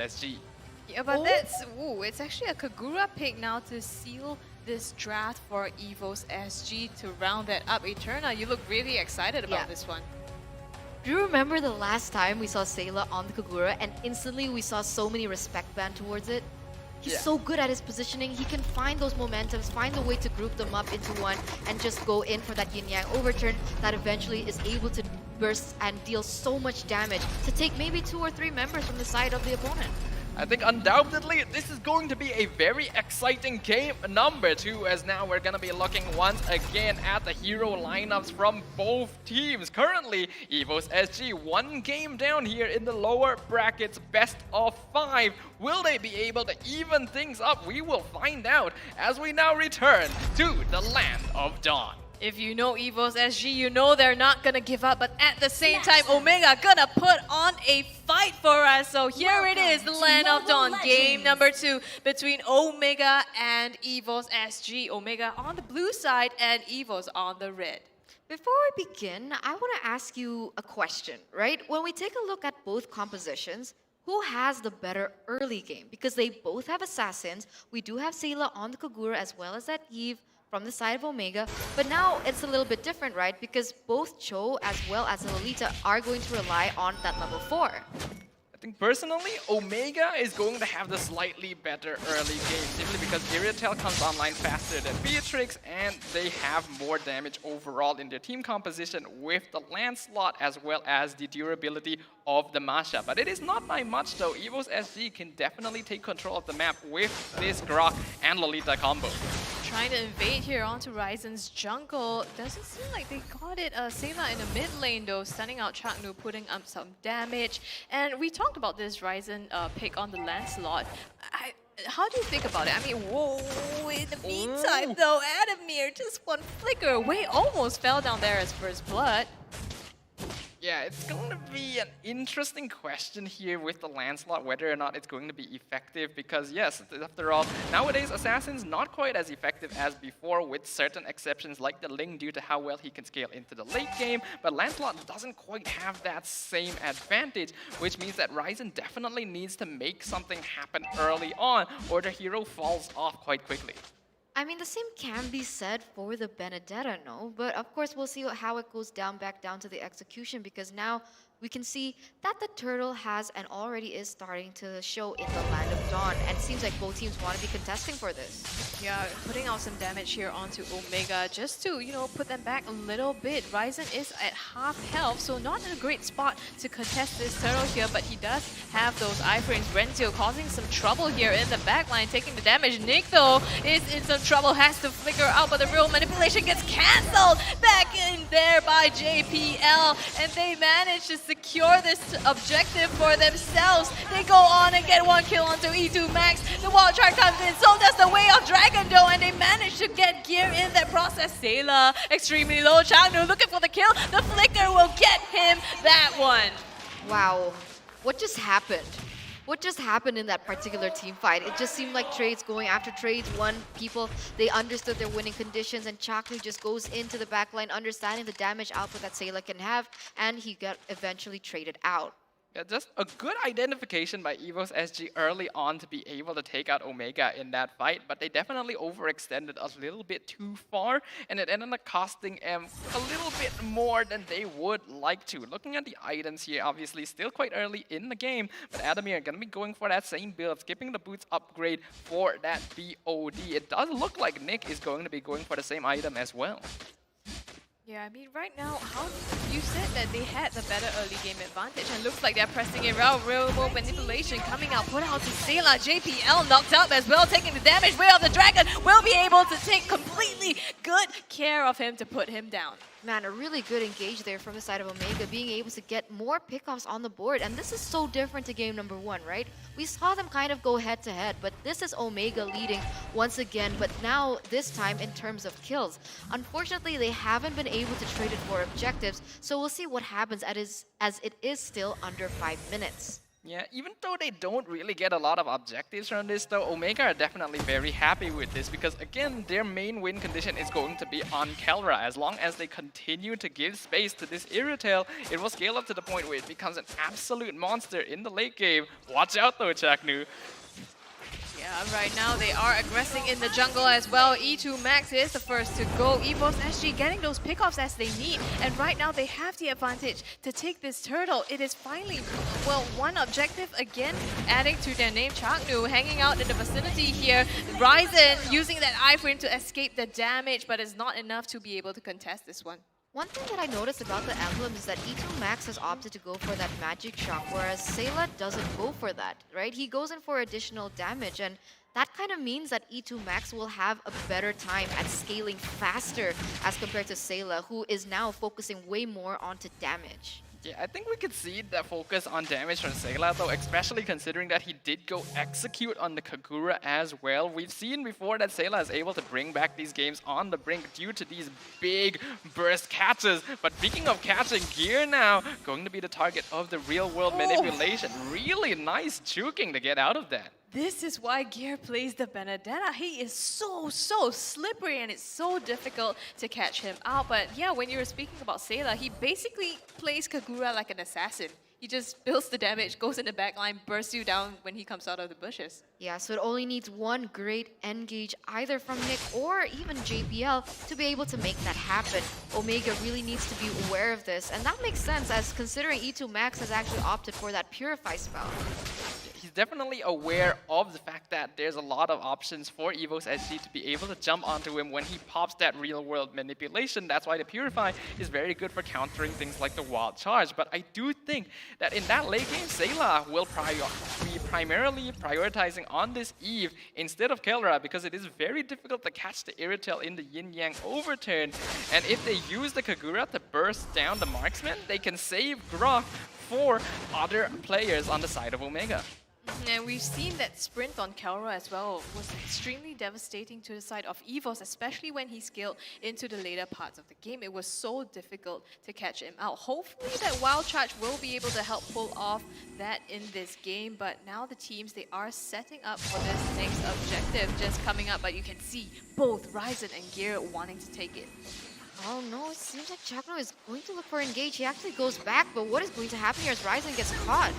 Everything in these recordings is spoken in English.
SG. Yeah, but it's actually a Kagura pick now to seal this draft for Evos SG to round that up. Eterna, you look really excited about this one. Do you remember the last time we saw Sayla on the Kagura and instantly we saw so many respect band towards it? He's so good at his positioning. He can find those momentums, find a way to group them up into one and just go in for that yin-yang overturn that eventually is able to burst and deal so much damage to take maybe 2 or 3 members from the side of the opponent. I think undoubtedly this is going to be a very exciting game number 2, as now we're going to be looking once again at the hero lineups from both teams. Currently, Evos SG 1 game down here in the lower brackets, best of 5. Will they be able to even things up? We will find out as we now return to the Land of Dawn. If you know Evos SG, you know they're not gonna give up, but at the same time, Omega gonna put on a fight for us. So here it is, the Land of Dawn, game number 2 between Omega and Evos SG. Omega on the blue side and Evos on the red. Before we begin, I want to ask you a question, right? When we take a look at both compositions, who has the better early game? Because they both have assassins. We do have Sayla on the Kagura as well as that Eve from the side of Omega, but now it's a little bit different, right? Because both Cho as well as Lolita are going to rely on that level 4. I think personally, Omega is going to have the slightly better early game, simply because Iriatel comes online faster than Beatrix, and they have more damage overall in their team composition with the Lancelot as well as the durability of the Masha. But it is not by much though. Evos SG can definitely take control of the map with this Grok and Lolita combo. Trying to invade here onto Ryzen's jungle. Doesn't seem like they got it. Sayla in the mid lane though, stunning out Chaknu, putting up some damage. And we talked about this Ryzen pick on the Lancelot. How do you think about it? I mean, whoa, in the meantime though, Adamir, just one flicker away, almost fell down there as first blood. Yeah, it's going to be an interesting question here with the Lancelot, whether or not it's going to be effective, because yes, after all, nowadays Assassin's not quite as effective as before, with certain exceptions like the Ling due to how well he can scale into the late game, but Lancelot doesn't quite have that same advantage, which means that Ryzen definitely needs to make something happen early on, or the hero falls off quite quickly. I mean, the same can be said for the Benedetta, no? But of course, we'll see how it goes back down to the execution, because now we can see that the turtle has and already is starting to show in the Land of Dawn, and it seems like both teams want to be contesting for this. Yeah, putting out some damage here onto Omega just to, you know, put them back a little bit. Ryzen is at half health, so not in a great spot to contest this turtle here, but he does have those iframes. Renzio causing some trouble here in the backline, taking the damage. Nick, though, is in some trouble, has to flicker out, but the real manipulation gets cancelled back in there by JPL, and they manage to secure this objective for themselves. They go on and get 1 kill onto E2 Max. The wild card comes in, so does the Way of Dragon though, and they manage to get gear in that process. Sayla extremely low. Changnu looking for the kill. The flicker will get him that one. Wow, what just happened? What just happened in that particular team fight? It just seemed like trades going after trades. People, they understood their winning conditions, and Chaknu just goes into the backline, understanding the damage output that Sayla can have, and he got eventually traded out. Yeah, just a good identification by Evos SG early on to be able to take out Omega in that fight, but they definitely overextended a little bit too far, and it ended up costing them a little bit more than they would like to. Looking at the items here, obviously still quite early in the game, but Adamir are going to be going for that same build, skipping the boots upgrade for that BOD. It does look like Nick is going to be going for the same item as well. Yeah, I mean, right now, how you said that they had the better early game advantage, and looks like they're pressing it out. Real world manipulation coming out, put out to Sayla. JPL knocked out as well, taking the damage. Way of the Dragon will be able to take completely good care of him to put him down. Man, a really good engage there from the side of Omega, being able to get more pickoffs on the board. And this is so different to game number 1, right? We saw them kind of go head to head, but this is Omega leading once again, but now this time in terms of kills. Unfortunately, they haven't been able to trade it for objectives, so we'll see what happens as it is still under 5 minutes. Yeah, even though they don't really get a lot of objectives from this though, Omega are definitely very happy with this because again, their main win condition is going to be on Kelra. As long as they continue to give space to this Irritel, it will scale up to the point where it becomes an absolute monster in the late game. Watch out though, Chaknu. Yeah, right now they are aggressing in the jungle as well. E2 Max is the first to go. Evos SG getting those pickoffs as they need. And right now they have the advantage to take this turtle. It is finally, well, one objective again, adding to their name. Chaknu hanging out in the vicinity here. Ryzen using that iframe to escape the damage, but it's not enough to be able to contest this one. One thing that I noticed about the emblems is that E2 Max has opted to go for that magic shock, whereas Sayla doesn't go for that, right? He goes in for additional damage, and that kind of means that E2 Max will have a better time at scaling faster as compared to Sayla, who is now focusing way more onto damage. Yeah, I think we could see the focus on damage from Sayla though, especially considering that he did go execute on the Kagura as well. We've seen before that Sayla is able to bring back these games on the brink due to these big burst catches. But speaking of catching, Gear now going to be the target of the real world manipulation. Really nice juking to get out of that. This is why Gear plays the Benedetta. He is so slippery and it's so difficult to catch him out. But yeah, when you were speaking about Sayla, he basically plays Kagura like an assassin. He just builds the damage, goes in the backline, bursts you down when he comes out of the bushes. Yeah, so it only needs one great engage either from Nick or even JPL to be able to make that happen. Omega really needs to be aware of this, and that makes sense as considering E2 Max has actually opted for that Purify spell. He's definitely aware of the fact that there's a lot of options for Evos SG to be able to jump onto him when he pops that real world manipulation. That's why the Purify is very good for countering things like the Wild Charge. But I do think that in that late game, Sayla will be primarily prioritizing on this Eve instead of Kelra because it is very difficult to catch the Irritel in the Yin Yang overturn. And if they use the Kagura to burst down the marksman, they can save Grok for other players on the side of Omega. And we've seen that sprint on Kelra as well was extremely devastating to the side of Evos, especially when he scaled into the later parts of the game. It was so difficult to catch him out. Hopefully that Wild Charge will be able to help pull off that in this game, but now the teams, they are setting up for this next objective just coming up, but you can see both Ryzen and Gear wanting to take it. Oh no, it seems like Chakno is going to look for engage. He actually goes back, but what is going to happen here as Ryzen gets caught?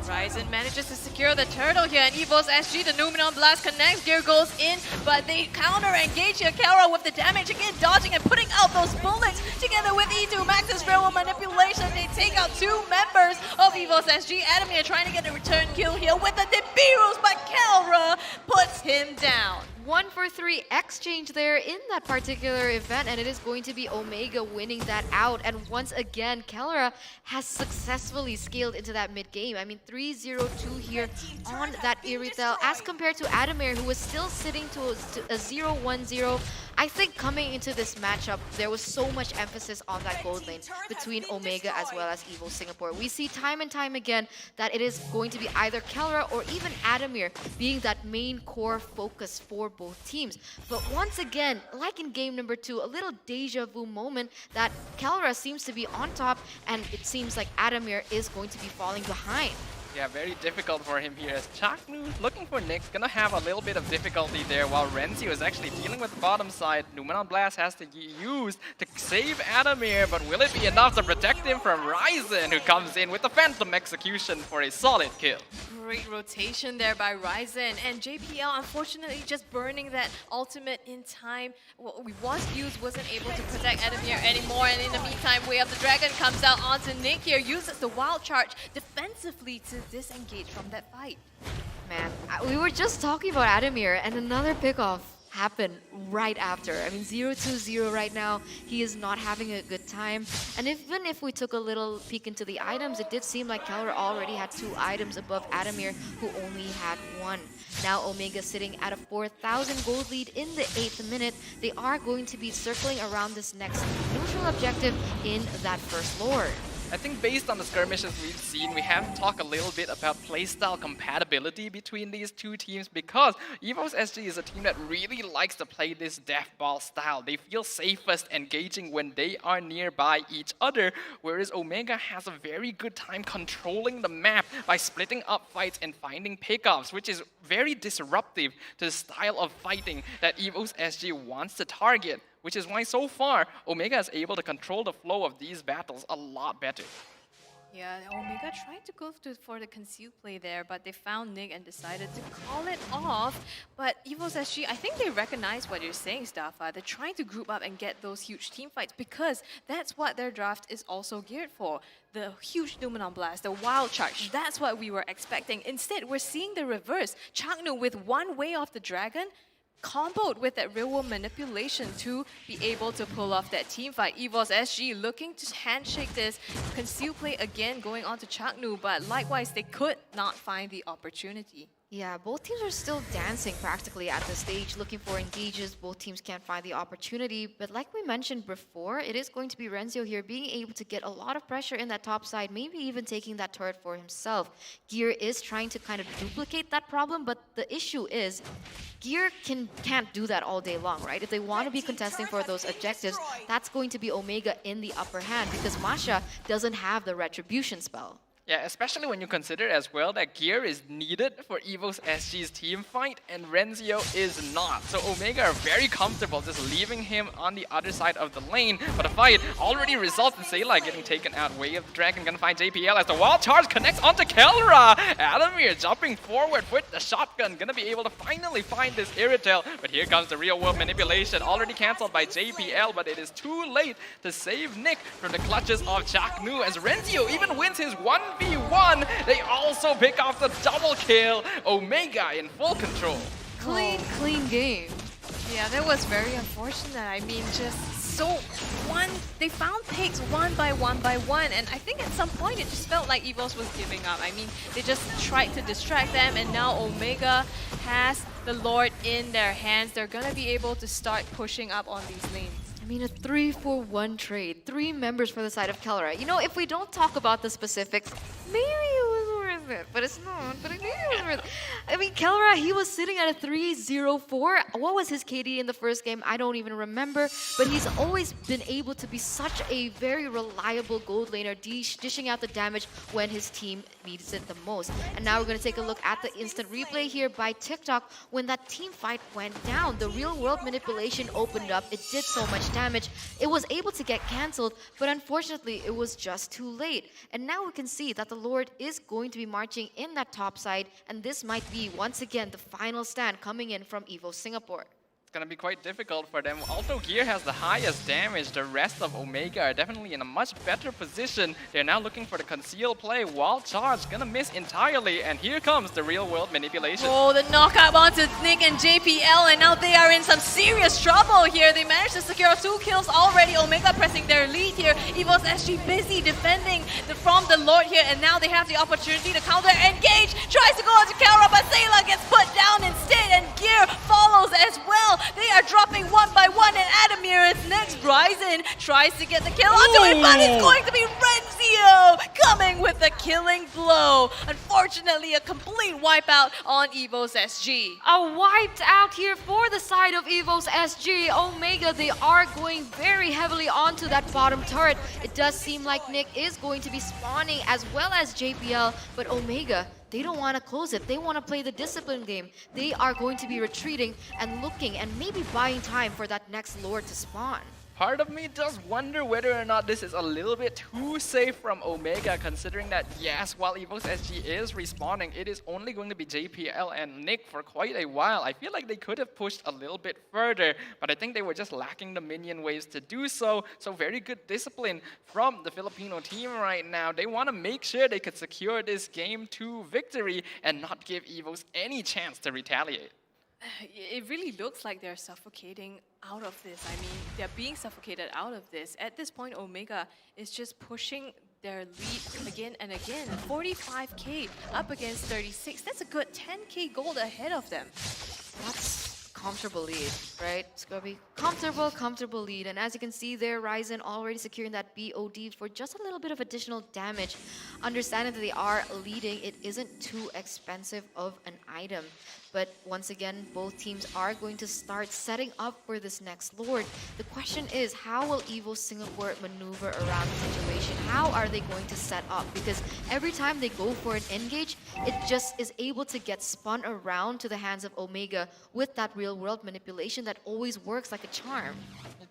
Ryzen manages to secure the turtle here, and Evos SG, the Numenon Blast connects. Gear goes in, but they counter-engage here. Kelra with the damage again, dodging and putting out those bullets together with E2 Max's real manipulation. They take out two members of Evos SG. Adamir trying to get a return kill here with the Nibiru's, but Kelra puts him down. 1 for 3 exchange there in that particular event, and it is going to be Omega winning that out. And once again, Kelra has successfully scaled into that mid-game. I mean, 3-0-2 here on that Irritel as compared to Adamir, who was still sitting to a 0-1-0. I think coming into this matchup, there was so much emphasis on that gold lane between Omega as well as Evo Singapore. We see time and time again that it is going to be either Kelra or even Adamir being that main core focus for both teams. But once again, like in game number 2, a little deja vu moment that Kelra seems to be on top and it seems like Adamir is going to be falling behind. Yeah, very difficult for him here as Chaknu looking for Nick, gonna have a little bit of difficulty there while Renzi is actually dealing with the bottom side. Numenon Blast has to be used to save Adamir, but will it be enough to protect him from Ryzen, who comes in with the Phantom Execution for a solid kill? Great rotation there by Ryzen, and JPL unfortunately just burning that ultimate in time. What we once used wasn't able to protect Adamir anymore, and in the meantime, Way of the Dragon comes out onto Nick here, uses the Wild Charge defensively to disengage from that fight. Man, we were just talking about Adamir, and another pickoff happened right after. I mean, 0-2-0 right now. He is not having a good time. And even if we took a little peek into the items, it did seem like Kelra already had 2 items above Adamir, who only had 1. Now Omega sitting at a 4,000 gold lead in the 8th minute. They are going to be circling around this next neutral objective in that first lord. I think based on the skirmishes we've seen, we have to talk a little bit about playstyle compatibility between these two teams because Evos SG is a team that really likes to play this death ball style. They feel safest engaging when they are nearby each other, whereas Omega has a very good time controlling the map by splitting up fights and finding pickoffs, which is very disruptive to the style of fighting that Evos SG wants to target. Which is why so far, Omega is able to control the flow of these battles a lot better. Yeah, Omega tried to go for the concealed play there, but they found Nick and decided to call it off. But Evos SG, I think they recognize what you're saying, Staffa. They're trying to group up and get those huge team fights because that's what their draft is also geared for. The huge Numenon Blast, the Wild Charge, that's what we were expecting. Instead, we're seeing the reverse. Changnu with one way off the Dragon, comboed with that real-world manipulation to be able to pull off that team fight. Evos SG looking to handshake this conceal play again, going on to Changnu, but likewise, they could not find the opportunity. Yeah, both teams are still dancing practically at this stage, looking for engages. Both teams can't find the opportunity. But like we mentioned before, it is going to be Renzio here being able to get a lot of pressure in that top side, maybe even taking that turret for himself. Gear is trying to kind of duplicate that problem, but the issue is Gear can't do that all day long, right? If they want to be contesting for those objectives, that's going to be Omega in the upper hand because Masha doesn't have the retribution spell. Yeah, especially when you consider as well that Gear is needed for Evos SG's team fight and Renzio is not. So Omega are very comfortable just leaving him on the other side of the lane. But the fight already results in Sayla getting taken out. Way of the Dragon gonna find JPL as the Wild Charge connects onto Kelra. Adamir jumping forward with the shotgun, gonna be able to finally find this Irritel. But here comes the real world manipulation, already cancelled by JPL, but it is too late to save Nick from the clutches of Changnu as Renzio even wins his 1v1. They also pick off the double kill. Omega in full control. Clean game. Yeah, that was very unfortunate. I mean, just so they found picks one by one, and I think at some point it just felt like Evos was giving up. I mean, they just tried to distract them, and now Omega has the Lord in their hands. They're gonna be able to start pushing up on these lanes. I mean, a 3-for-1 trade. 3 members for the side of Kelra. You know, if we don't talk about the specifics, maybe it was worth it. But it's not. But maybe it was worth it. I mean, Kelra, he was sitting at a 3-0-4. What was his KD in the first game? I don't even remember. But he's always been able to be such a very reliable gold laner, dishing out the damage when his team needs it the most. And now we're going to take a look at the instant replay here by TikTok. When that team fight went down, the real world manipulation opened up. It did so much damage. It was able to get cancelled, but unfortunately it was just too late. And now we can see that the Lord is going to be marching in that top side, and this might be once again the final stand coming in from Evo Singapore. Gonna be quite difficult for them. Although Gear has the highest damage, the rest of Omega are definitely in a much better position. They're now looking for the conceal play. Wild Charge gonna miss entirely, and here comes the real world manipulation. Oh, the knockout onto Nick and JPL, and now they are in some serious trouble here. They managed to secure 2 kills already. Omega pressing their lead here. Evos SG busy defending from the Lord here, and now they have the opportunity to counter engage. Tries to go onto Kelra, but Sayla gets put down instead, and Gear follows as well. They are dropping one by one, and Adamir is next. Ryzen tries to get the kill onto it, but it's going to be Renzio coming with the killing blow. Unfortunately, a complete wipeout on Evos SG. A wiped out here for the side of Evos SG. Omega, they are going very heavily onto that bottom turret. It does seem like Nick is going to be spawning as well as JPL, but Omega, they don't want to close it. They want to play the discipline game. They are going to be retreating and looking and maybe buying time for that next Lord to spawn. Part of me does wonder whether or not this is a little bit too safe from Omega, considering that, yes, while Evos SG is respawning, it is only going to be JPL and Nick for quite a while. I feel like they could have pushed a little bit further, but I think they were just lacking the minion waves to do so. So very good discipline from the Filipino team right now. They want to make sure they could secure this game to victory and not give Evos any chance to retaliate. It really looks like they're suffocating out of this. I mean, they're being suffocated out of this. At this point, Omega is just pushing their lead again and again. 45k up against 36. That's a good 10k gold ahead of them. That's comfortable lead, right, Scrubby? Comfortable lead. And as you can see there, Ryzen already securing that BOD for just a little bit of additional damage. Understanding that they are leading, it isn't too expensive of an item. But once again, both teams are going to start setting up for this next Lord. The question is, how will Evos Singapore maneuver around the situation? How are they going to set up? Because every time they go for an engage, it just is able to get spun around to the hands of Omega with that real-world manipulation that always works like a charm.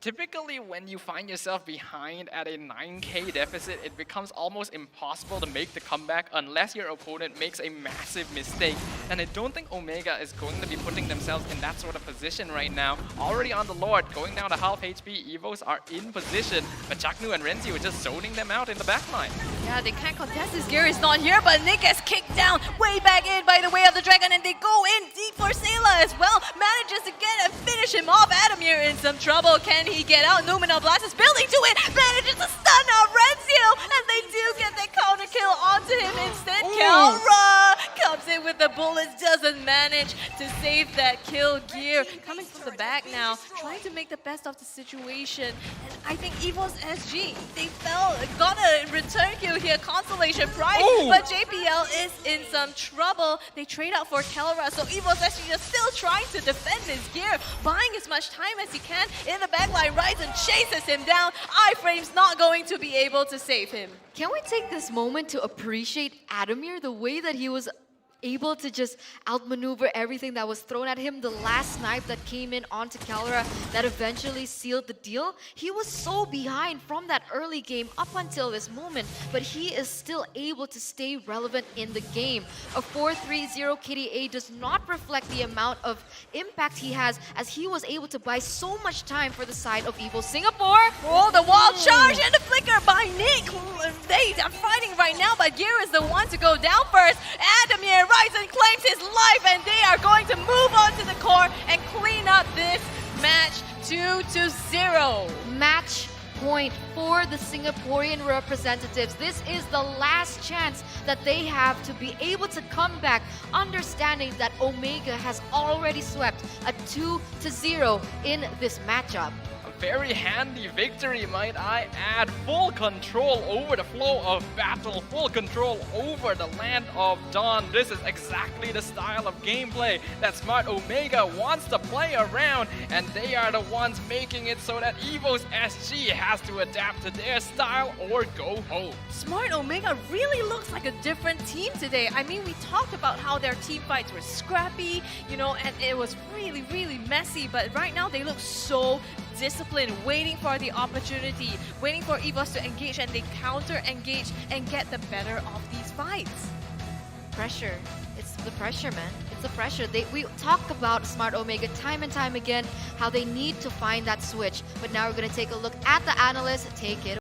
Typically, when you find yourself behind at a 9k deficit, it becomes almost impossible to make the comeback unless your opponent makes a massive mistake. And I don't think Omega is going to be putting themselves in that sort of position right now. Already on the Lord, going down to half HP, Evos are in position, but Chaknu and Renzi are just zoning them out in the backline. Yeah, they can't contest this. Gear is not here, but Nick gets kicked down way back in by the way of the dragon, and they go in deep for Sayla as well. Manages to get and finish him off. Adamir in some trouble. Can he get out? Numenor Blast is building to it. Manages to stun out Renzio, and they do get the counter kill onto him instead. Kelra comes in with the bullets, doesn't manage to save that kill. Gear coming from the back now, trying to make the best of the situation. And I think Evos SG, they got a return kill here, consolation prize, but JPL is in some trouble. They trade out for Kelra, so Evos SG is still trying to defend his gear, buying as much time as he can in the backline. Ryzen chases him down. iframe's not going to be able to save him. Can we take this moment to appreciate Adamir, the way that he was able to just outmaneuver everything that was thrown at him? The last snipe that came in onto Kelra that eventually sealed the deal. He was so behind from that early game up until this moment, but he is still able to stay relevant in the game. A 4-3-0 KDA does not reflect the amount of impact he has, as he was able to buy so much time for the side of Evos Singapore. Oh, the wild charge and the flicker by Nick. They are fighting right now, but Gear is the one to go down first. Adamir Ryzen claims his life, and they are going to move on to the core and clean up this match 2-0. Match point for the Singaporean representatives. This is the last chance that they have to be able to come back, understanding that Omega has already swept a 2-0 in this matchup. Very handy victory, might I add. Full control over the flow of battle, full control over the land of Dawn. This is exactly the style of gameplay that Smart Omega wants to play around, and they are the ones making it so that Evos SG has to adapt to their style or go home. Smart Omega really looks like a different team today. I mean, we talked about how their team fights were scrappy, you know, and it was really, really messy, but right now they look so disciplined, waiting for the opportunity, waiting for Evos to engage, and they counter-engage and get the better of these fights. Pressure. It's the pressure, man. It's the pressure. We talk about Smart Omega time and time again, how they need to find that switch. But now we're going to take a look at the analysts. Take it